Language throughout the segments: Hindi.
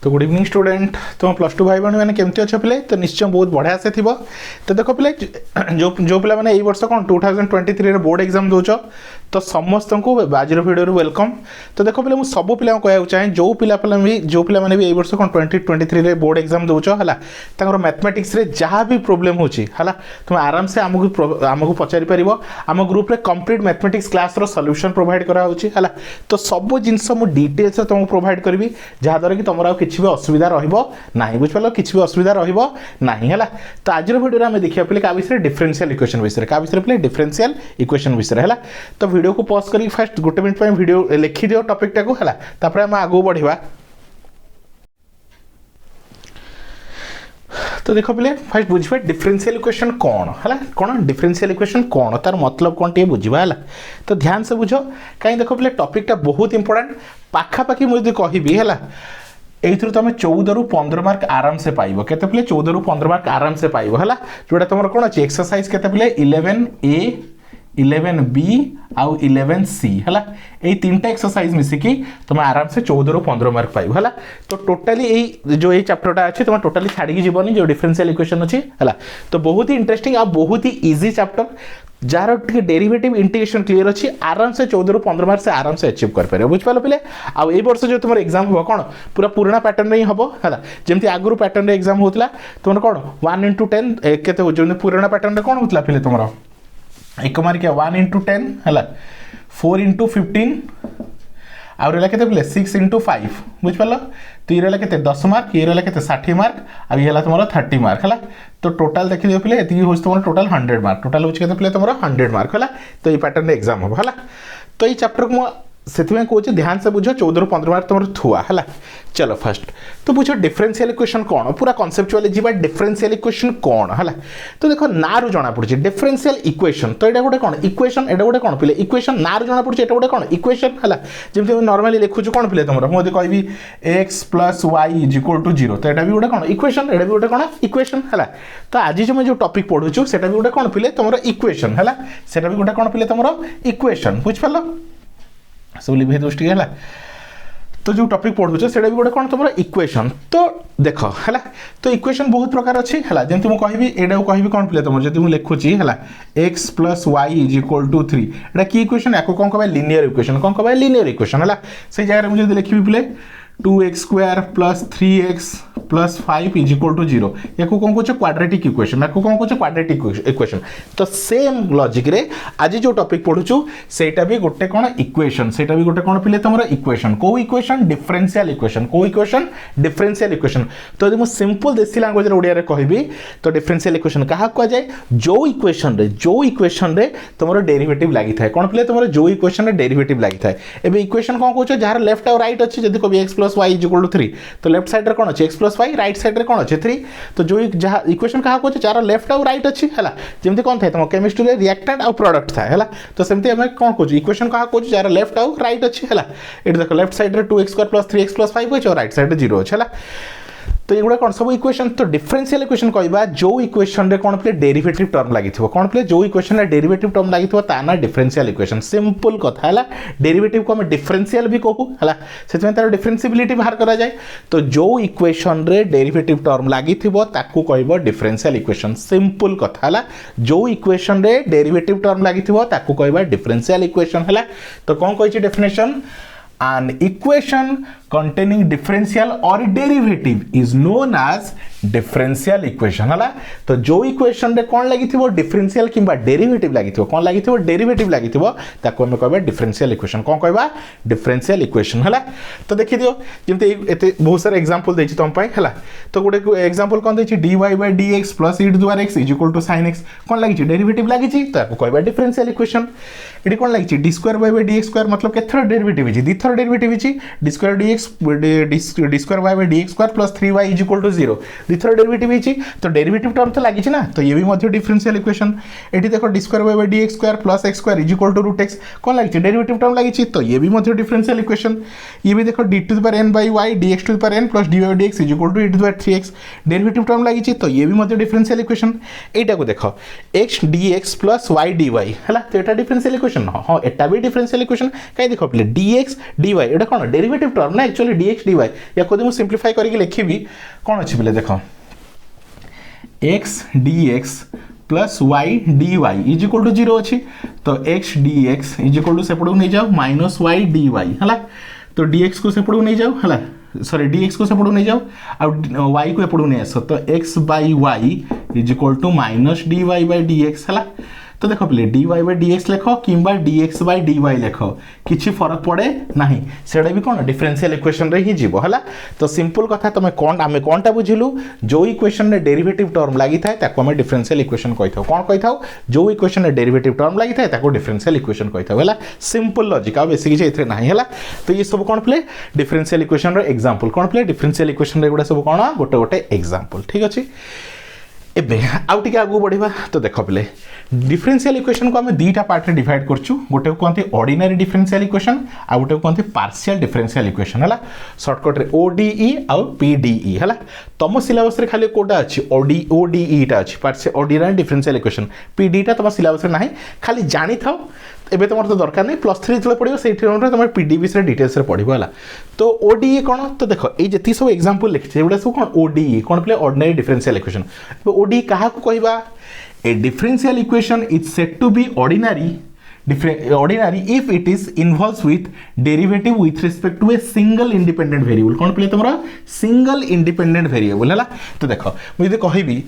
तो गुड इवनिंग स्टूडेंट, तुम प्लस टू भाई भाई मैंने केमती अच्छे पिले तो निश्चय बहुत बढ़िया से थी। तो देख पिले जो पिला मैंने वर्ष कौन 2023 बोर्ड एग्जाम दौच तो समस्त को आज वीडियो वेलकम। तो देख पिले मुझे सब पिला कहूँ चाहे जो पिला भी वर्ष कौन 2023 बोर्ड एग्जाम दौच है मैथमेटिक्स जहाँ भी प्रोब्लेम हो तुम आराम से आमको पचारि पार आम ग्रुप रे कंप्लीट मैथमेटिक्स क्लास रो सॉल्यूशन प्रोवाइड करा होची हला। तो सब जिनस मु डिटेल्स तुमको प्रोवाइड करबी जहाँद्वारा कि तुम किसी भी असुविधा रहिबो नाही। बुझ पालो किसी भी असुविधा रहिबो नाही हला। तो आज वीडियो रे हम देखिया पले का विषय डिफरेंशियल इक्वेशन विषय का विषय पले डिफरेंशियल इक्वेशन विषय हला। तो वीडियो को पॉज करी फर्स्ट गोटे मिनिट पे वीडियो लिखि दियो टॉपिक टाको हला, तापर हम आगो बढ़िबा। तो देखो पिले फर्स्ट बुझे डिफरेंशियल इक्वेशन कौन है कौन डिफरेंशियल इक्वेशन कौन तार मतलब कौन टे बुझा है। तो ध्यान से बुझ कहीं देखो पिले टॉपिकटा बहुत इंपोर्टेंट पाखापाखि मुझे कहबी है एथुर तुम 14 ରୁ 15 मार्क आराम से पाइबो। केते पिले 14 ରୁ 15 मार्क आराम से पाइबो हला। जोटा तुम कौन अच्छे एक्सरसाइज केते पिले 11A 11B आउ 11C है ये तीनटा एक्सरसाइज मिसिकी तुम आराम से 14 ରୁ 15 मार्क पाइब है। तो टोटाली जो ये चैप्टरटा अच्छे तुम टोटाली छाड़ी जीवन जो डिफरेंशियल इक्वेशन अच्छी है। तो बहुत ही इंटरेस्टिंग आ बहुत ही इजी चैप्टर जार डेरिवेटिव इंटीग्रेशन क्लियर अच्छी आराम से 14 ରୁ 15 मार्क से आराम से अचीव कर पारे। बुझिपाल पिले आउ ए वर्ष जो तुम एग्जाम हो कौन पूरा पुराना पैटर्न रे हम है जमी आगुरी पैटर्न रे एग्जाम होता तुम कौन 1 into 10 के पुराना पैटर्न रे कौन होता पिले तुम एक मार्क 1 into 10 है 4 into 15 आउ रहा के 6 into 5 बुझिपाल। तो ये रहा के 10 मार्क ये रहा के 60 मार्क आ ये तुम 30 मार्क है। तो टोटाल देखी दियो पिले ये हूँ तुम टोटाल 100 मार्क टोटाल हूँ पिले तुम 100 मार्क है। तो ये पैटर्न एग्जाम हम है। तो ये चैप्टर को से कहूँ ध्यान से बुझ 14 ରୁ 15 मार्क तुम थुआ है। चलो फर्स्ट तो बुझ डिफरेंशियल इक्वेशन कौन पूरा कॉन्सेप्चुअली जी डिफरेंशियल इक्वेशन कौन है। तो देखो ना रू जना पड़ी डिफरेंशियल इक्वेशन तो ये गोटे कौन इक्वेशन एटा गोटे कौन पिले इक्वेशन ना रू जना पड़ी एटा गोटे कौन इक्वेशन है। जमी नॉर्मली लिखुछु कौन पिले तुम मुझे कहबी x + y = 0 तो ये भी गोटे कौन इक्वेशन एटा भी गोटे कौन इक्वेशन है। तो आज जो टॉपिक पढ़ुछु सेटा भी गोटे कौन पिले तुम इक्वेशन है सेटा भी गोटे कौन पिले तुम इक्वेशन बुझिपाल सब लिखे दृष्टि है। तो जो टॉपिक पढ़ुचे से भी गोटे कौन तुम इक्वेशन। तो देख है तो इक्वेशन बहुत प्रकार अच्छी है जमी मुझे कहबी एटा कहबी कौन पिले तुम जब मुझे लिखुची है x + y = 3 एटा की इक्वेशन या कौन कहबा लिनियर इक्वेशन कौन कहबा लिनियर इक्वेशन है। से जगह मुझे लिखी पिले 2x² + 3x + 5 = 0 या कौन कौन क्वाड्रेटिक इक्वेशन या कौन कौन क्वाड्रेटिक इक्वेशन। तो सेम लॉजिक रे आज जो टॉपिक पढ़ुछु सेटा भी गोटे कौन इक्वेशन सेटा भी गोटे कौन पिले तुम इक्वेशन को इक्वेशन डिफरेंशियल इक्वेशन को इक्वेशन डिफरेंशियल इक्वेशन। तो यदि सिंपल देसी लैंग्वेज ओडिया रे कहबी तो डिफरेंशियल इक्वेशन कहा कह जाए जो इक्वेशन रे तुम डेरिवेटिव लगी थाए कौन पिले तुम जो इक्वेशन रे डेरिवेटिव लगी थाए। एबे इक्वेशन कौन कहछ जार लेफ्ट और राइट अच्छी जदी कहबी x + y = 3 तो लेफ्ट साइड रे कौन अच्छे x + y राइट साइड रे कौन अच्छे 3। तो जो जहाँ इक्वेशन कहा कहछ जार लेफ्ट और राइट अच्छी है जमी कौन था तुम केमिस्ट्री रे रिएक्टेंट और प्रोडक्ट था है। तो सेमती आम कौन कहछ इक्वेशन कहा कहछ जार लेफ्ट और राइट अच्छी है। ये देख लेफ्ट साइड रे 2x² + 3x + 5 अच्छे और राइट साइड रे 0 अच्छे है। तो ये गुड़ा कौन सब इक्वेशन। तो डिफरेंशियल इक्वेशन कहबा जो इक्वेशन रे कौन प्ले डेरिवेटिव टर्म लागि थिबो कौन प्ले जो इक्वेशन रे डेरिवेटिव टर्म लागि थिबो ता ना डिफरेंशियल इक्वेशन सिंपल कथा है। डेरिवेटिव को हम डिफरेंशियल भी कहू है से तार डिफरेंशिबिलिटी बाहर करा जाए। तो जो इक्वेशन रे डेरिवेटिव टर्म लागि थिबो ताकू कहबो डिफरेंशियल इक्वेशन सिंपल कथा है। जो इक्वेशन रे डेरिवेटिव टर्म लागि थिबो ताकू कहबा डिफरेंशियल इक्वेशन है। तो कौन कहिछि definition an equation containing differential or derivative is known as differential equation है। तो जो इक्वेशन रे कौन लगी थी वो डिफरेंशियल किंबा डेरिवेटिव लगी थी कौन लगी थी वो डेरिवेटिव लगी थी ताको हम कहबा डिफरेंशियल इक्वेशन कौन कहबा डिफरेंशियल इक्वेशन है। तो देखि दियो जमते एते बहुत सारा एग्जांपल देछि तुम पाई है। तो गोटे एग्जांपल कौन देछि dy/dx + e⁻x = sin x कौन लगी डेरिवेटिव लगी ताको कहबा डिफरेंशियल इक्वेशन। एटी कौन लगी d²/dx² मतलब केथर डेरिवेटिव दी थर derivative d² dx d² y/dx² + 3y = 0 दी दुईथर डेरिवेटिव होती तो डेरिवेटिव टर्म तो लगी ना तो ये भी मध्य डिफरेंशियल इक्वेशन ये देखो d square by d x square plus x square is equal to root x कौन लगी डेरिवेटिव टर्म लगी तो ये भी मध्य डिफरेंशियल इक्वेशन ये भी देखो d to the power n by y d x to the power n plus d y d x is equal to e to the power 3x derivative term लगी तो ये भी मध्य डिफरेंशियल इक्वेशन एटा को देखो x dx plus y dy है तो एटा डिफरेंशियल इक्वेशन हाँ एटा भी डिफरेंशियल इक्वेशन कहीं देखो पे dx dy एटा कौन डेरिवेटिव टर्म ना एक्चुअली dx dy या कोदे मु सिंपलीफाई करके लिखिबी कौन अछि बोले देखो x dx plus y dy is equal to 0 अच्छी तो x dx is equal to सेपड़ नहीं जाओ माइनस y dy है तो dx को सेपड़ नहीं जाओ है सॉरी dx को सेपड़ नहीं जाओ और y को एपड़ नहीं आस तो x by y is equal to minus dy by dx है तो देख पे dy बाई dx लेख कि dx बाई dy लेख किसी फरक पड़े ना से भी कौन डिफरेंशियल इक्वेशन रे ही जीवो है तो सिंपल कथा तुम कौन आम कौनटा बुझिलु जो इक्वेशन रे डेरिवेटिव टर्म लगी थाए ताको आम डिफरेंशियल इक्वेशन कहि थाउ कौन कहि थाउ जो इक्वेशन रे डेरिवेटिव टर्म लगी थाए ताको डिफरेंशियल इक्वेशन कहि थाउ है सिंपल लॉजिक आ बेसी किछि एथरे नाही है तो ये सब कौन प्ले डिफरेंशियल इक्वेशन रे एग्जांपल कौन प्ले डिफरेंशियल इक्वेशन रे गुडा सब कौन गोटे गोटे एग्जांपल ठीक अछि एबे आउ टिके आगु बढ़िबा तो देख पे डिफरेंशियल इक्वेशन को आम दुईटा पार्ट रे डिवाइड करछु गोटे को कहते ऑर्डिनरी डिफरेंशियल इक्वेशन आ गोटे को कहते पार्शियल डिफरेंशियल इक्वेशन है शॉर्टकट रे ओडीई आ पीडीई है तुम सिलेबस रे खाली कोटा अछि ओडीई टा अछि partial ordinary differential equation PD टा तुम सिलेबस रे नाही खाली जानि थाओ एबे तुम तो दरकार नहीं +3 जो पड़ो से तुम पीडी विषय डिटेल्स पढ़ो है तो ओडीई कौन तो देख ये जी सब एग्जांपल लिखी एगुड़ा सब कौन ओडीई कौन पे ऑर्डिनरी डिफरेंशियल इक्वेशन ओडीई क्या कहवा a differential equation is said to be ordinary if it is involves with derivative with respect to a single independent variable कौन पे तुम सिंगल इंडिपेंडेंट वेरिएबल है तो देख मुझे कहबी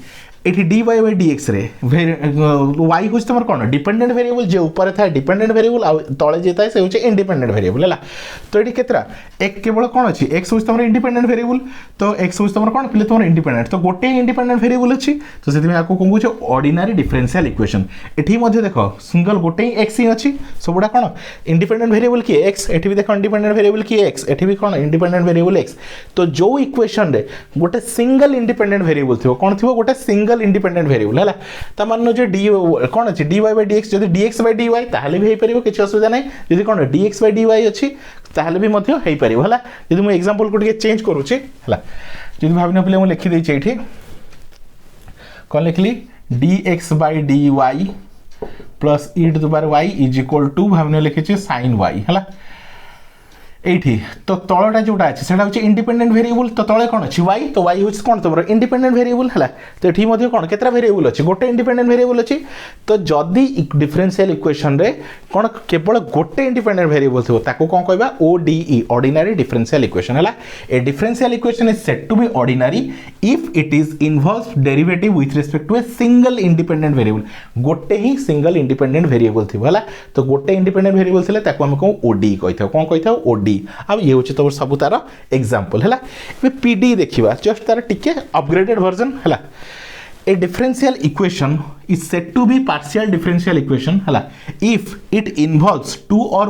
ये dy बाई dx रे y हूँ तुम कौन डिपेंडेंट वेरिएबल जो ऊपर था डिपेंडेंट वेरिएबल आ तले जे था से हूँ इंडिपेंडेंट वेरिएबल है तो ये केतरा एक केवल कौन अच्छी x हूँ तुम इंडिपेंडेंट वेरिएबल तो x हूँ तुम कौन पे तुम इंडिपेंडेंट तो गोटे इंडिपेंडेंट वेरिएबल अच्छी तो से आपको कौन कह ऑर्डिनरी डिफरेंशियल इक्वेशन ये देख सिंगल गोटे ही x ही अच्छी सबुड़ा कौन इंडिपेंडेंट वेरिएबल किए x एठी भी देख इंडिपेंडेंट वेरिएबल किए x एठी भी कौन इंडिपेंडेंट वेरिएबल x तो जो इक्वेशन रे गोटे सिंगल इंडिपेंडेंट वेरिएबल थी कौन थी गोटे सिंगल इंडिपेंडेंट वेरिएबल है तो मान जो डी कौन अच्छी dy बाई dx जब dx बाई dy ताहले भी हो किसी असुविधा नहीं जब कौन dx बाई dy अच्छी ताहले भी मध्य हो पार है जब मुझे एग्जांपल को चेंज करुच्ची है जब भाव पे मुझे लिखिदे ये कौन लिखली dx by dy plus e to the power y is equal to भाव लिखी sin y है एठी तो तलटा जोटा अच्छे से हूँ इंडिपेंडेंट वेरिएबल तो तले कौन अच्छी y तो y हूँ कौन तुम इंडिपेंडेंट वेरिएबल है तो ये कौन केतरा वेरिएबल अच्छी गोटे इंडिपेंडेंट वेरिएबल अच्छी तो जदि डिफरेंशियल इक्वेशन रे कौन केवल गोटे इंडिपेंडेंट वेरिएबल थो ताको कौन कहबा ओडीई ऑर्डिनरी डिफरेंशियल इक्वेशन है a differential equation is said to be ordinary if it is involves derivative with respect to a single independent variable गोटे ही सिंगल इंडिपेंडेंट वेरिएबल थी है तो गोटे इंडिपेंडेंट वेरिएबल थे ताको हम कहूँ ओडीई कही कौन कही ओडी अब ये हूँ तुम सब तार एग्जांपल है पीडी देखा जस्ट तार टिके अपग्रेडेड वर्जन है a differential equation is said to be partial differential equation है if it involves two or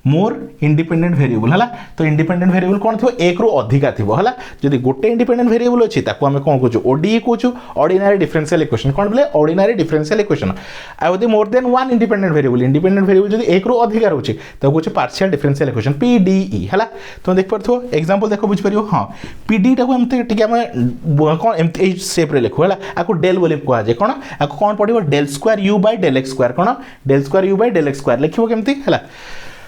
more independent variable है तो independent variable कौन थो एक रो अधिका थो है जदि गोटे independent variable अच्छी ताको आम कौन कहूँ ODE कहूँ ordinary differential equation कौन बोले ordinary differential equation आ more than one independent variable जदि एक रो अधिका रोचे तो कहूँ partial differential equation PDE है तुम देख पार्थो एग्जांपल देख बुझ पार हाँ PD टाक एमती कौन एमती सेप लिखु है आपको डेल बोली कहुए कौन आपको कौन पड़ो del square u by del x square कौन del square u by del x square लिखो केमती है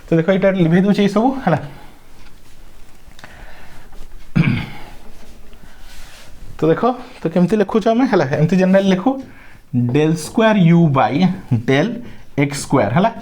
तो देखो ये लिखे दूचे सब है तो देखो तो केमती लिखुच आम है एमती जनरल लिखु del square u by del x square है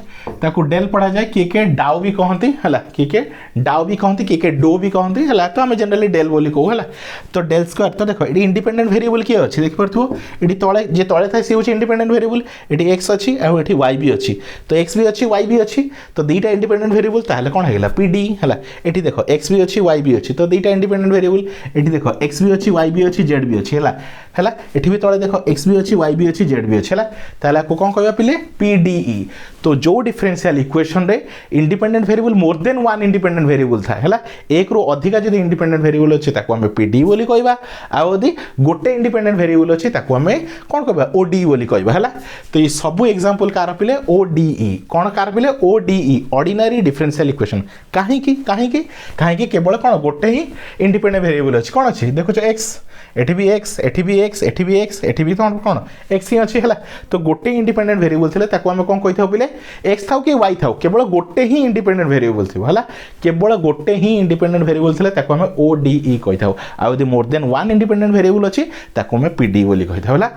ताको डेल पढ़ा जाए किए डाउ भी कहती है किए डाउ भी कहती किए डो भी कहती है तो आम जनरली डेल बोली कहू है तो डेल स्क्वायर तो देखो ये इंडिपेंडेंट वेरिएबल किए अच्छी देख पार्थो ये तले जे तले था सी हूँ इंडिपेंडेंट वेरिएबल ये एक्स अच्छी और ये वाई भी अच्छी तो एक्स भी अच्छी वाई भी अच्छी तो दुईटा इंडिपेंडेंट वेरिएबल ताहले कौन है पीडी है ये देखो एक्स भी अच्छी वाई भी अच्छी तो दुईटा इंडिपेंडेंट वेरिएबल ये देखो एक्स भी अच्छी वाई भी अच्छी जेड भी अच्छी है है एठी भी तले देख एक्स भी अच्छी वाई भी अच्छी जेड भी अच्छी है ताहले आपको कौन कहबा पिले पीडीई तो जो डिफरेंशियल इक्वेशन रे इंडिपेंडेंट वेरिएबल मोर देन वन इंडिपेंडेंट वेरिएबल था है एक रु अधिका जदि इंडिपेंडेंट वेरिएबल अच्छे ताको हमें पीडीई बोली कहबा आ यदि गोटे इंडिपेंडेंट वेरिएबल अच्छे ताको हमें कौन कहबा ओडीई बोली कहबा है तो ये सब एग्जांपल कार पिले ओडीई कौन कार पिले ओडीई ऑर्डिनरी डिफरेंशियल इक्वेशन कहीं केवल कौन गोटे ही इंडिपेंडेंट वेरिएबल अच्छे कौन अच्छे देखो एक्स एठी भी एक्स एठी भी एक्स एठी भी एक्स एठी भी कौन कौन एक्स ही अच्छी है तो गोटे इंडिपेंडेंट वेरिएबल थे ताको आम कौन कही बोले एक्स था कि वाई था केवल गोटे ही इंडिपेंडेंट वेरिएबल थी है केवल गोटे ही इंडिपेंडेंट वेरिएबल थे ताको आम ओडीई कही था आ more than one independent variable अच्छी ताको आम पीडी बोली कही था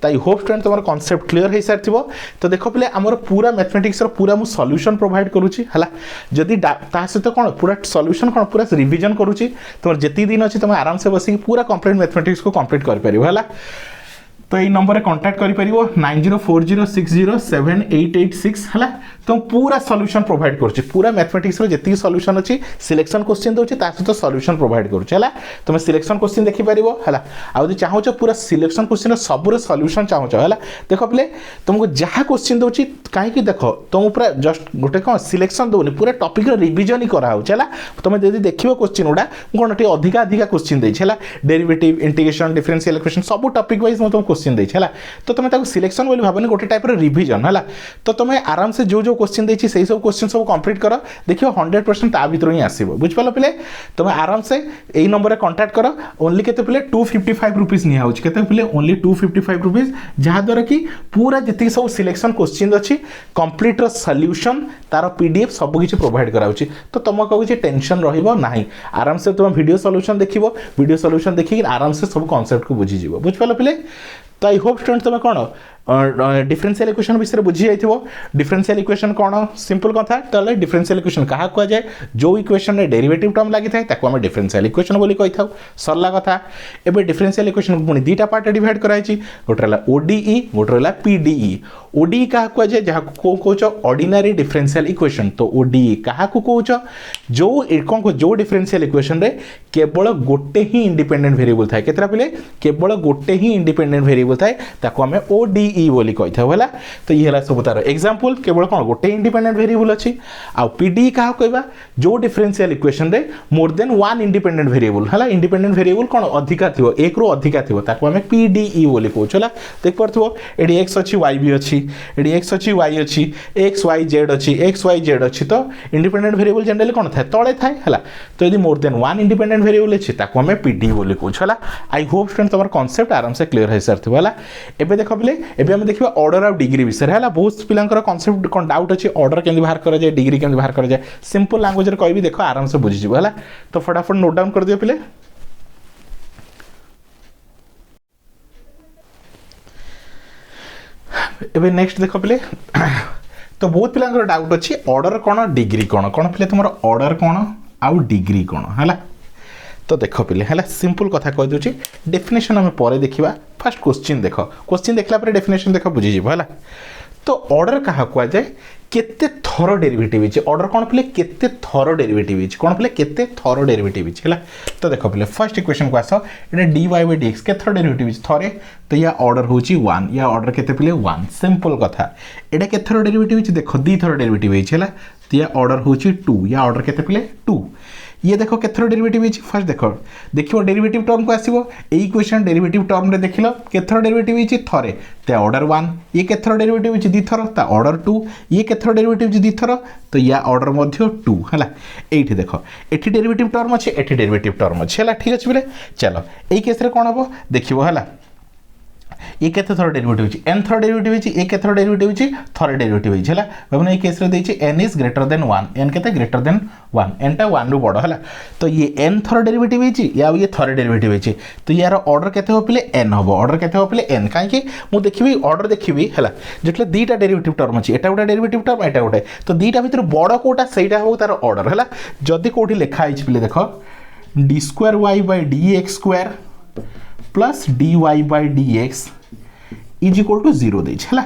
ताई होप स्टूडेंट तुम कॉन्सेप्ट क्लियर हो सारी तो देख पे आमर पूरा मैथमेटिक्स पूरा मुझे सॉल्यूशन प्रोवाइड करुँची है जदि सहित कौन पूरा सॉल्यूशन कौन पूरा रिविजन करुँची तुम जितनी दिन अच्छी तुम आराम से बसिक पूरा कंप्लीट मैथमेटिक्स को कंप्लीट कर पारिबो है तो ये नंबर रे कांटेक्ट करि परिबो 9040607886 है तो पूरा सॉल्यूशन प्रोवाइड करूँ पूरा मैथमेटिक्स जी सॉल्यूशन अच्छी सिलेक्शन क्वेश्चन दूसरी सहित सॉल्यूशन प्रोवाइड करूँ है तुम सिलेक्शन क्वेश्चन देखिपार है आदि चाहो पूरा सिलेक्शन क्वेश्चन सब सॉल्यूशन चाहो है देख पे तुमको जहाँ क्वेश्चन दूसरी कहीं देख तुम पूरा जस्ट गोटे कौन सिलेक्शन दौनी पूरा टॉपिक रिविजन ही कराऊँ है तुम यदि देख क्वेश्चन गुड़ा कौन अधिका अधिका क्वेश्चन देला डेरिवेटिव इंटीग्रेशन डिफरेंशियल इक्वेशन सब टॉपिक वाइज मैं तुम क्वेश्चन देला तो तुम सिलेक्शन बोली भावनी गोटे टाइप रिविजन है तो तुम आराम से जो क्वेश्चन देछि से सब क्वेश्चन सब कंप्लीट कर देखियो 100% ता भीतर ही आसीबो बुझिपालो पिले तुम आराम से एई नंबर रे कांटेक्ट करो ओनली केते पिले 255 रुपीस निया होछि केते पिले ओनली 255 रुपीस जहा द्वारा कि पूरा जति सब सिलेक्शन क्वेश्चन अछि कंप्लीट रो सॉल्यूशन तार पीडीएफ सब किछि प्रोवाइड कराउछि तो तुम कहू टेंशन रहिबो नाही आराम से तुम वीडियो सॉल्यूशन देखिबो वीडियो सॉल्यूशन देखि आराम से सब कांसेप्ट को बुझी जिवो बुझिपालो पिले तो आई होप स्टूडेंट तुम कौन डिफरेंशियल इक्वेशन विषय बुझी जाइथिबो डिफरेंशियल इक्वेशन कौन सिंपल कथा तो डिफरेंशियल इक्वेशन कहा कह जाए जो इक्वेशन रे डेरिवेटिव टर्म लागि थाए ताको हम डिफरेंशियल इक्वेशन बोली कहि थाउ सरला कथा एबे डिफरेंशियल इक्वेशन पुनी दीटा पार्ट डिवाइड कराई छी गोटे रला ओडीई गोटे रला पीडीई ओडीई कहा कह जाए जहा को कहउछ ऑर्डिनरी डिफरेंशियल इक्वेशन तो ओडीई कहा को कहउछ जो कौन को जो डिफरेंशियल इक्वेशन रे केवल गोटे ही इंडिपेंडेंट वेरिएबल थाए केतरा पिले केवल गोटे ही इंडिपेंडेंट वेरिएबल थाए ताको हम ओडीई बोली कही था तो ये है सब तार एग्जांपल केवल कौन गोटे इंडिपेंडेंट वेरिएबल अच्छी आ पीडी क्या कहबा जो डिफरेंशियल इक्वेशन रे मोर देन वन इंडिपेंडेंट वेरिएबल है इंडिपेंडेंट वेरिएबल कौन अधिका थी एक रु अधिका थी ताको हमें पीडीई बोली कहूँ है देख पार्थो एडी एक्स अच्छी वाई भी अच्छी एडी एक्स अच्छी वाई अच्छी एक्स वाई जेड अच्छी एक्स वाई जेड अच्छी तो इंडिपेंडेंट वेरिएबल जनरली कौन थाए तले थाए है तो यदि मोर देन वन इंडिपेंडेंट वेरिएबल अच्छी ताको हमें पीडी बोली कहूँ है आई होप स्टूडेंट तुम कॉन्सेप्ट आराम से क्लियर हो सारी है एबे देख पे एबे हम देखिबा ऑर्डर ऑफ डिग्री विषय है बहुत पिलांकर कॉन्सेप्ट कौन डाउट अच्छी ऑर्डर केमती बाहर करा जाए डिग्री केमती बाहर करा जाए सिंपल लैंग्वेज रे कहबी देखो आराम से बुझी जिवो है तो फटाफट नोट डाउन कर दियो पिले एबे नेक्स्ट देखो पिले तो बहुत पिलांकर डाउट अच्छी ऑर्डर कौन डिग्री कौन कौन पिले तुम ऑर्डर कौन आउ डिग्री कौन है तो देख पिले है सिंपल कथा कह दूची डेफिनेशन आम पर देखा फास्ट क्वेश्चन देख क्वेश्चन देखला पर डेफिनेशन देख बुझीजिव है तो ऑर्डर क्या कह जाए केते थर डेरिवेटिव है ऑर्डर कौन पिले केते थर डेरिवेटिव है कौन पिले केते थर डेरिवेटिव है तो देख पिले फर्स्ट इक्वेशन को आस ये d y by d x के थर डेरिवेटिव थरे तो या ऑर्डर होची 1 या ऑर्डर केते पिले 1 सिंपल कथा एटा के थर डेरिवेटिव है देख दी थर डेरिवेटिव है तो या ऑर्डर होची 2 या ऑर्डर केते पिले 2 ये देखो केथर डेरिवेटिव है फर्स्ट देखो डेरिवेटिव टर्म को आसीबो ए इक्वेशन डेरिवेटिव टर्म रे देखिलो केथर डेरिवेटिव है थरे ते ऑर्डर 1 ये केथर डेरिवेटिव है दी थर ता ऑर्डर 2 ये केथर डेरिवेटिव दी थर तो या ऑर्डर मध्य 2 हला एठी देखो एठी डेरिवेटिव टर्म अछि एठी डेरिवेटिव टर्म अछि हला ठीक अछि बोले चलो ए केस रे कोन हबो देखिबो हला ये केते थर डेरिवेटिव अछि n थर डेरिवेटिव अछि ए केथर डेरिवेटिव अछि थर डेरिवेटिव अछि हला भाबना ए केस रे देछि n is greater than 1 n केते ग्रेटर देन 1 n टा 1 रु बडो हला तो ये n थर डेरिवेटिव अछि या ये थर डेरिवेटिव अछि तो यार ऑर्डर केते हो पिले n हबो ऑर्डर केते हो पिले n काहे कि मु देखिबी ऑर्डर देखिबी हला जेतले दीटा डेरिवेटिव टर्म अछि एटा गोटा डेरिवेटिव टर्म एटा गोटे तो दीटा भीतर बडो कोटा सेटा हो तार ऑर्डर हला जदी कोठी लेखा आइछ पिले देखो d square y by dx square plus dy by dx is equal to 0 देछि हला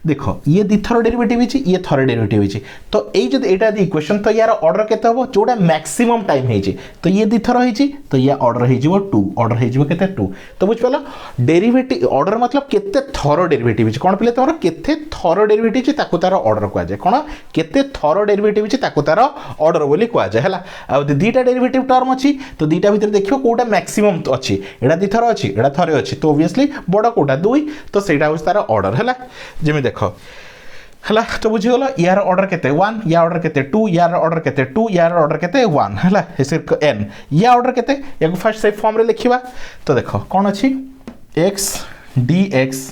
देख ये दी थर डेरिवेटिव होइछि ये थर डेरिवेटिव होइछि तो एई जदि एटा दी इक्वेशन तो यार ऑर्डर केते हबो जोडा मैक्सिमम टाइम होइछि तो ये दी थर होइछि तो या ऑर्डर हे जिवो 2 ऑर्डर हे जिवो केते 2 तो बुझ पालो डेरिवेटिव ऑर्डर मतलब केते थर डेरिवेटिव होइछि कोन पिले तोर केते थर डेरिवेटिव होइछि ताको तार ऑर्डर कुआ जाय कोन केते थर डेरिवेटिव होइछि ताको तार ऑर्डर बोली कुआ जाय हला आ दीटा डेरिवेटिव टर्म अछि तो दीटा भीतर देखियो कोटा मैक्सिमम अछि एडा दी थर अछि एडा थरे अछि तो ऑब्वियसली बड़ कोटा 2 तो सेटा होइछ तार ऑर्डर हला जेमे देखो हला तो बुझी गलो यार ऑर्डर केते 1 या ऑर्डर केते 2 यार ऑर्डर केते 2 यार ऑर्डर केते 1 हला एसे n या ऑर्डर केते याको फर्स्ट सेफ फॉर्म रे लिखिबा तो देखो कोन अछि x dx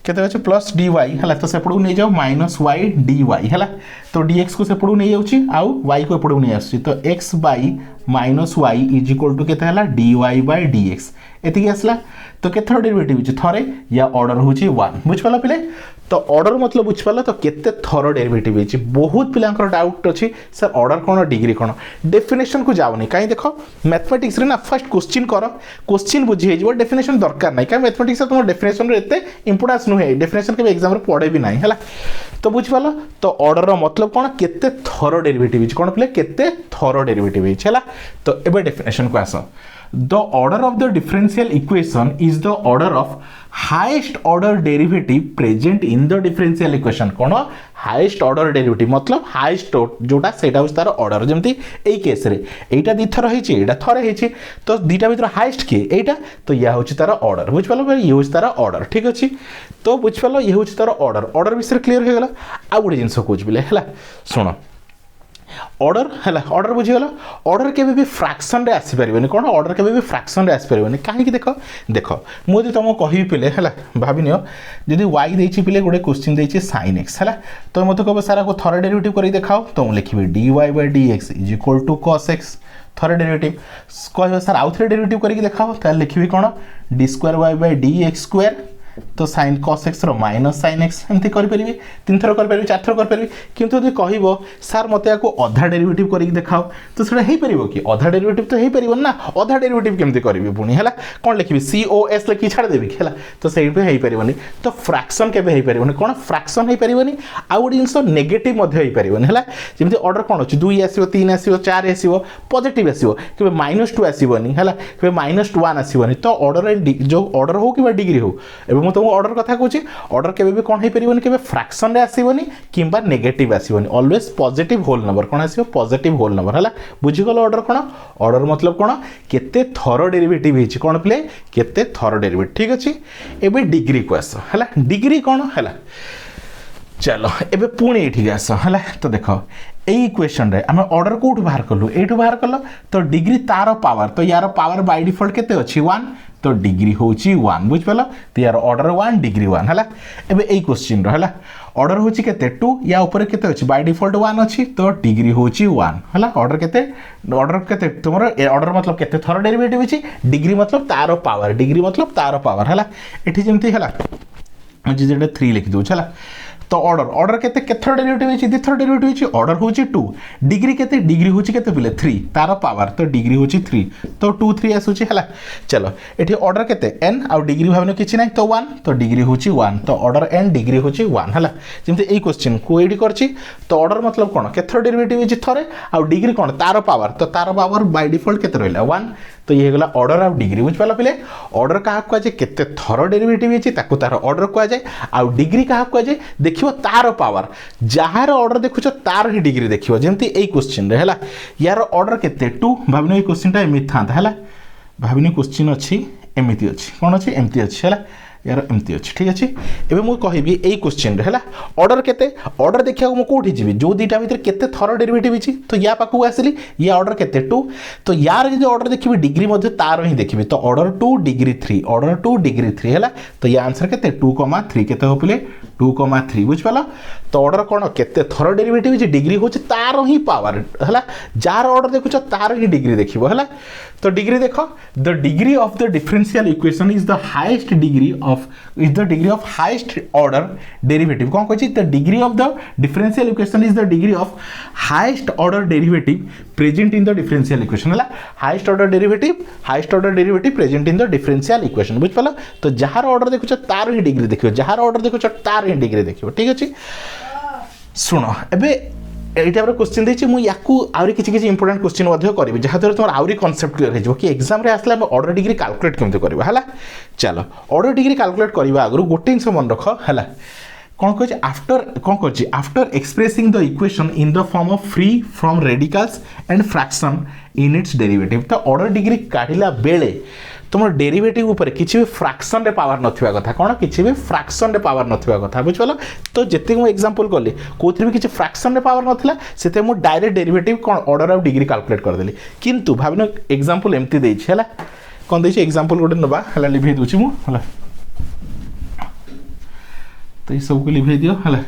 केते अछि प्लस dy हला तो सेपडू नै जाओ माइनस y dy हला तो dx को सेपडू नै जाउची आउ y को एपडू नै आसी तो x by minus y is equal to केते हला dy बाय dx एति आसला तो केथर डेरिवेटिव अछि थरे या ऑर्डर होची 1 बुझ पाला पिले तो ऑर्डर मतलब बुझ पाला तो केते थर डेरिवेटिव अछि बहुत पिलांकर डाउट अछि सर ऑर्डर कोन डिग्री कोन डेफिनेशन को जाओ नै काई देखो मैथमेटिक्स रे ना फर्स्ट क्वेश्चन करो क्वेश्चन बुझी हे जो डेफिनेशन दरकार नै काई मैथमेटिक्स तुम डेफिनेशन रे एते इंपोर्टेंस नु है डेफिनेशन के एग्जाम रे पढे भी नै हला तो बुझ पाला तो ऑर्डर रो मतलब कोन केते थर डेरिवेटिव अछि कोन पिले केते थर डेरिवेटिव अछि हला तो एबे डेफिनेशन को आसो the order of the differential equation is the order of highest order derivative present in the differential equation cone highest order derivative मतलब highest जोटा सेटा उस तार ऑर्डर जेमती एई केस रे एटा दी थर हेछि एटा थरे हेछि तो दीटा भीतर हाईएस्ट के एटा तो या होछि तार ऑर्डर बुझ पालो ये होछि तार ऑर्डर ठीक अछि तो बुझ पालो ये होछि तार ऑर्डर ऑर्डर विषय क्लियर हो गेला आ गुडी जिंस कोच बिले हला सुनो ऑर्डर हला ऑर्डर बुझी गलो ऑर्डर केबे भी फ्रैक्शन रे आसी परिबनी कोन ऑर्डर केबे भी फ्रैक्शन रे आसी परिबनी काहे कि देखो देखो मु जदि तुमको कहि पिले हला भाबिनियो जदि y देछि पिले गोटे क्वेश्चन देछि sin x हला तो मते कहबो सारा को थर डेरिवेटिव करी देखाओ तो मु लिखिबे dy dx = cos x थर डेरिवेटिव कहबो सर आउ थर डेरिवेटिव करी देखाओ त लिखिबे कोन d2y dx2 तो sin cos x rho minus sin x एंती करि परिबे तीन थर करि परिबे चार थर करि परिबे किंतु जदि कहिबो सर मते याको आधा डेरिवेटिव करि देखाओ तो सेटा हेई परिबो कि आधा डेरिवेटिव तो हेई परिबो ना आधा डेरिवेटिव केमती करिवे पुनी हला कोन लिखिबे cos लिखि छाड़ देबी हला तो सेही पे हेई परिबोनी तो फ्रैक्शन केबे हेई परिबोनी कोन फ्रैक्शन हेई परिबोनी आ गुडी जिंस नेगेटिव मध्ये हेई परिबोनी हला जेमती ऑर्डर कोन अछि 2 आसीबो 3 आसीबो 4 आसीबो पॉजिटिव आसीबो केबे -2 आसीबोनी हला केबे -1 आसीबोनी तो ऑर्डर जो ऑर्डर हो कि डिग्री हो एबे मु तुम ऑर्डर कथा कहूँ ऑर्डर केबे भी कोन हेई परिबोनी केबे फ्रैक्शन रे आसीबोनी किंबा नेगेटिव आसीबोनी ऑलवेज पॉजिटिव होल नंबर कोन आसीबो पॉजिटिव होल नंबर हला बुझी गलो ऑर्डर कोन ऑर्डर मतलब कोन केते थर डेरिवेटिव हिची कोन प्ले केते थर डेरिवेटिव ठीक अछि एबे डिग्री को आसो हला डिग्री कोन हला चलो एबे पुणी एठी आसो हला तो देखो এই ইকুয়েশন রে আমি অর্ডার কোউঠু বাহার করলু এইটু বাহার করলো তো ডিগ্রি তার পাওয়ার তো ইয়ার পাওয়ার বাই ডিফল্ট কেতে ଅଛି 1 तो डिग्री होची 1 बुझ पालो तो यार ऑर्डर 1 डिग्री 1 हला एबे एई क्वेश्चन रो हला ऑर्डर होची केते 2 या ऊपर केते अछि बाय डिफॉल्ट 1 अछि तो डिग्री होची 1 हला ऑर्डर केते तुमरो ऑर्डर मतलब केते थर डेरिवेटिव अछि डिग्री मतलब तारो पावर डिग्री मतलब तारो पावर हला एठी जेमती हला जे जेडे 3 लिख दउ हला तो ऑर्डर केते केथर डेरिवेटिव अछि दिथर डेरिवेटिव अछि ऑर्डर होची 2 डिग्री केते डिग्री होची केते पिले 3 तारो पावर तो डिग्री होची 3 तो 2 3 आसुची हला चलो एठी ऑर्डर केते n आ डिग्री भाबनो किछि नै तो 1 तो डिग्री होची 1 तो ऑर्डर n डिग्री होची 1 हला जेमते एई क्वेश्चन को एडी करछि तो ऑर्डर मतलब कोन केथर डेरिवेटिव अछि थरे आ डिग्री कोन तारो पावर बाय डिफॉल्ट केते रहला 1 तो ये गला ऑर्डर आ डिग्री बुझ पाला पिले ऑर्डर का को जे केते थर डेरिवेटिव अछि ताको तार ऑर्डर को जाय आ डिग्री का को जे देखियो तार पावर जहार ऑर्डर देखुछो तार ही डिग्री देखियो जेमती एई क्वेश्चन रे हला यार ऑर्डर केते 2 भाबिनो ए क्वेश्चन टा एमित थांता हला भाबिनो क्वेश्चन अछि एमिति अछि कोन अछि एमिति अछि हला यार एमती अछि ठीक अछि एबे मु कहिबी एई क्वेश्चन रे हला ऑर्डर केते ऑर्डर देखिया मु कोठी जिवि जो दीटा भीतर केते थर डेरिवेटिव अछि तो या पाकु आसली या ऑर्डर केते 2 तो यार जे ऑर्डर देखिबी डिग्री मध्ये तार ही देखिबी तो ऑर्डर 2 डिग्री 3 ऑर्डर 2 डिग्री 3 हला तो या आंसर केते 2,3 केते हो पिले 2,3 बुझ पाला तो ऑर्डर कोन केते थर डेरिवेटिव अछि डिग्री होछि तार ही पावर हला जार ऑर्डर देखुछ तार ही डिग्री देखिबो हला तो डिग्री देखो the degree of the differential equation is the highest degree of is the degree of highest order derivative कौन कहछि the degree of the differential equation is the degree of highest order derivative present in the differential equation है highest order derivative present in the differential equation बुझ पालो तो जहार ऑर्डर देखुछ तार ही डिग्री देखियो जहार ऑर्डर देखुछ तार ही डिग्री देखियो ठीक अछि सुनो एबे এই টাইপর কোশ্চেন দিয়েছি মু ইয়াকু আউরি কিছু কিছু ইম্পর্টান্ট কোশ্চেন মধ্যে করবি যাহাদ্ୱାରା তোমার আউরি কনসেপ্ট ক্লিয়ার হয়ে যাব কি এক্সামে আসলে আমি অর্ডর ডিগ্রি ক্যালকুলেট কেমতি করবা হলা চলো অর্ডর ডিগ্রি ক্যালকুলেট করিবা আগরু গোটে জিনিস মনে রখ হলা কোন কইছে after expressing the equation in the form of free from radicals and fraction in its derivative তো অর্ডর ডিগ্রি কাঢ়িলা বেলে तुम डेरिवेटिव ऊपर किसी भी फ्रैक्शन रे पावर नथिबा कथा कोन किसी भी फ्रैक्शन रे पावर नथिबा कथा बुझ पालो तो जति मु एग्जांपल करली कोथि भी किसी फ्रैक्शन रे पावर नथिला सेते मु direct derivative cone order of degree calculate कर देली किंतु भाबिनो एग्जांपल एम्ति देछि हला कोन देछि एग्जांपल गोटे नबा हला लिभे दोछि मु हला तो ई सब को लिभे दियो हला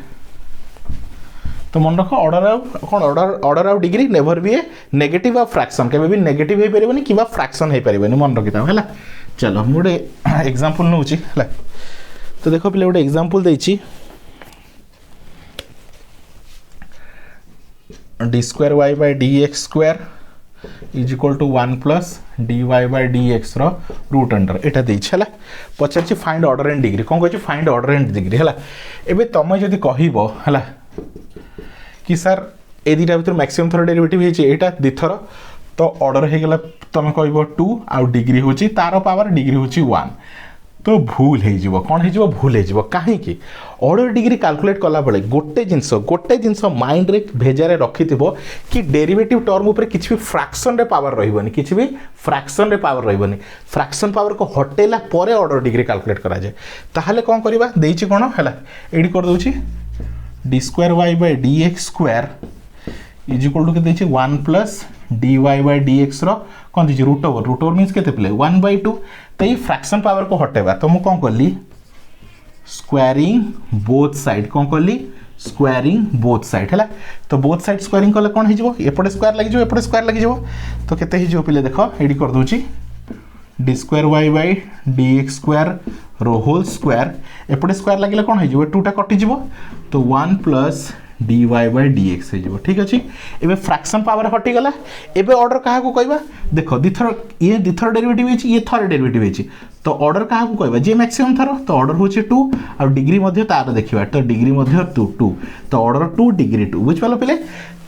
तो मन रख order of degree never be A negative of fraction केबे भी नेगेटिव हे परिबनी किबा फ्रैक्शन हे परिबनी मन रखिता हला चलो मोडे एग्जांपल नउची हला तो देखो पहिले गोटे एग्जांपल देछि d²y/dx² is equal to 1 plus dy/dx रो रूट अंडर एटा देछि हला पछाछि फाइंड ऑर्डर एंड डिग्री कोन कहछि फाइंड ऑर्डर एंड डिग्री हला एबे तमे जदी कहिबो हला कि सर ए दुटा भर मैक्सिमम थर डेरिवेटिव है यहाँ दुथर तो ऑर्डर हो गला तुम कह 2 आउ डिग्री हूँ तार पावर डिग्री हूँ 1 तो भूल हो कौन हो भूल हो कहीं ऑर्डर डिग्री कैलकुलेट कला बेले गोटे जिनस माइंड रे भेजारे रखि कि डेरिवेटिव टर्म ऊपर किसी भी फ्रैक्शन रे पावर रहिबनी किसी भी फ्रैक्शन रे पावर रहिबनी फ्रैक्शन पावर को हटेला परे ऑर्डर डिग्री कैलकुलेट करा जाए ताहले कौन करबा देछि कोन हला एडी कर दोछि d²y/dx² इज इक्वल टू के 1 प्लस dy/dx रो कौन दीजिए रूट ओवर मीन्स के 1/2 तो ये फ्रैक्शन पावर को हटेबा तो मु कौन कली स्क्वायरिंग बोथ साइड कौन कली स्क्वायरिंग बोथ साइड है तो बोथ साइड स्क्वायरिंग कले कौन हो एपटे स्क्वायर लगी एपटे स्क्वायर लगी तो केते हो पिले देख एडी कर दूची d²y/dx² रो होल स्क्वायर एपटे स्क्वायर लगे कौन हो 2टा कटिज तो 1 प्लस dy/dx हो ठीक अच्छे एबे फ्रैक्शन पावर हटिगला एबे ऑर्डर क्या कहबा देख दिथर ये दिथर डेरिवेटिव है ये थर डेरिवेटिव है तो ऑर्डर क्या कहबा जे मैक्सिमम थर तो ऑर्डर होचे 2 और डिग्री मध्ये तार देखिबा तो डिग्री मध्ये 2 तो ऑर्डर 2 डिग्री 2 बुझ पालो पहिले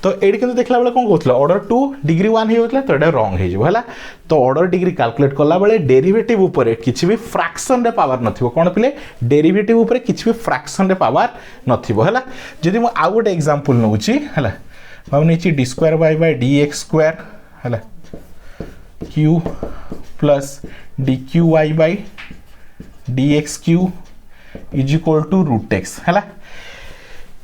तो एडी के देखला बेले कोन कहथला ऑर्डर 2 डिग्री 1 हे होतला तो एडा रॉन्ग हे जो हला तो ऑर्डर डिग्री कैलकुलेट करला बेले डेरिवेटिव ऊपर किछि भी फ्रैक्शन रे पावर नथिबो कोन पिले डेरिवेटिव ऊपर किछि भी फ्रैक्शन रे पावर नथिबो हला जदि मु आ गोटे एग्जांपल नउची हला माने छि d²y/dx² हला q plus dqy/dx³ is equal to √x हला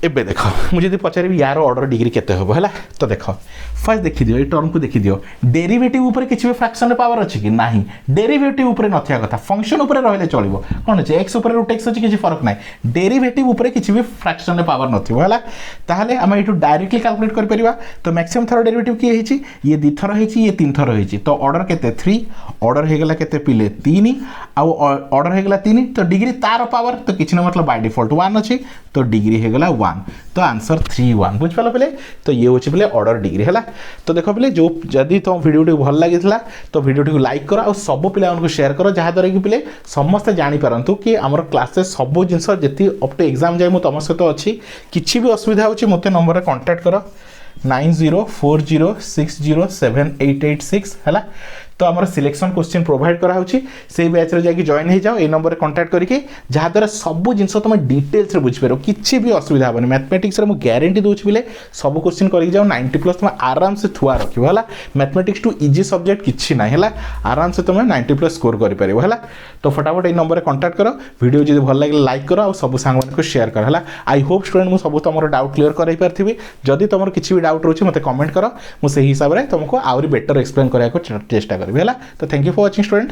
एबे देख मुझे पचारि यार ऑर्डर डिग्री केते होबो हला तो देख फर्स्ट देखि दियो ए टर्म को देखि दियो डेरिवेटिव ऊपर किछि भी फ्रैक्शन रे पावर अछि कि नाही डेरिवेटिव ऊपर नथिया कथा फंक्शन ऊपर रहले चलिबो कोन अछि x ऊपर √x अछि किछि फरक नाही डेरिवेटिव ऊपर किछि भी फ्रैक्शन रे पावर नथिबो हला ताहले हम एटू डायरेक्टली कैलकुलेट कर परिबा तो मैक्सिमम थर डेरिवेटिव की हेछि ये दिथर हेछि ये तीन थर हेछि तो ऑर्डर केते 3 ऑर्डर हे गेला केते पिले 3 आ ऑर्डर हे गेला 3 तो डिग्री तार पावर तो किछि न मतलब बाय डिफॉल्ट 1 अछि तो डिग्री हे गेला 1 तो आंसर 3 1 बुझ पालो पले तो ये होछि पले ऑर्डर डिग्री हला तो देखो पले जो जदी तो वीडियो टी भल लागितला तो वीडियो टी को लाइक करो और सब पिला उनको शेयर करो जहा द्वारा कि पिले समस्त जानि परंतु कि हमर क्लास से सब जिंस जति अप टू एग्जाम जाय मु तम सहित अछि किछि भी असुविधा होछि मते नंबर रे कांटेक्ट करो 9040607886 हला तो आमर सिलेक्शन क्वेश्चन प्रोवाइड करा होछि से बैच रे जाकी जॉइन हो जाओ ए नंबर रे कांटेक्ट करके जहा द्वारा सब जिंस तुम डिटेल्स रे बुझि पारो किछि भी असुविधा होबनी मैथमेटिक्स रे मु गारंटी दोछि बिले सब क्वेश्चन करके जाओ 90+ तुम आराम से थुआ रखिबो हला मैथमेटिक्स टू इजी सब्जेक्ट किछि नाही हला आराम से तुम 90+ स्कोर करि परिबो हला तो फटाफट ए नंबर रे कांटेक्ट करो वीडियो जदि भल लागले लाइक करो और सब सांग को शेयर कर हला आई होप स्टूडेंट मु सब तमरो डाउट क्लियर कराई परथिबी जदि तमरो किछि भी डाउट रोछि मते कमेंट करो मु सही हिसाब रे तुमको आउरी बेटर एक्सप्लेन करिया को चेष्टा करबी हला तो thank you for watching student.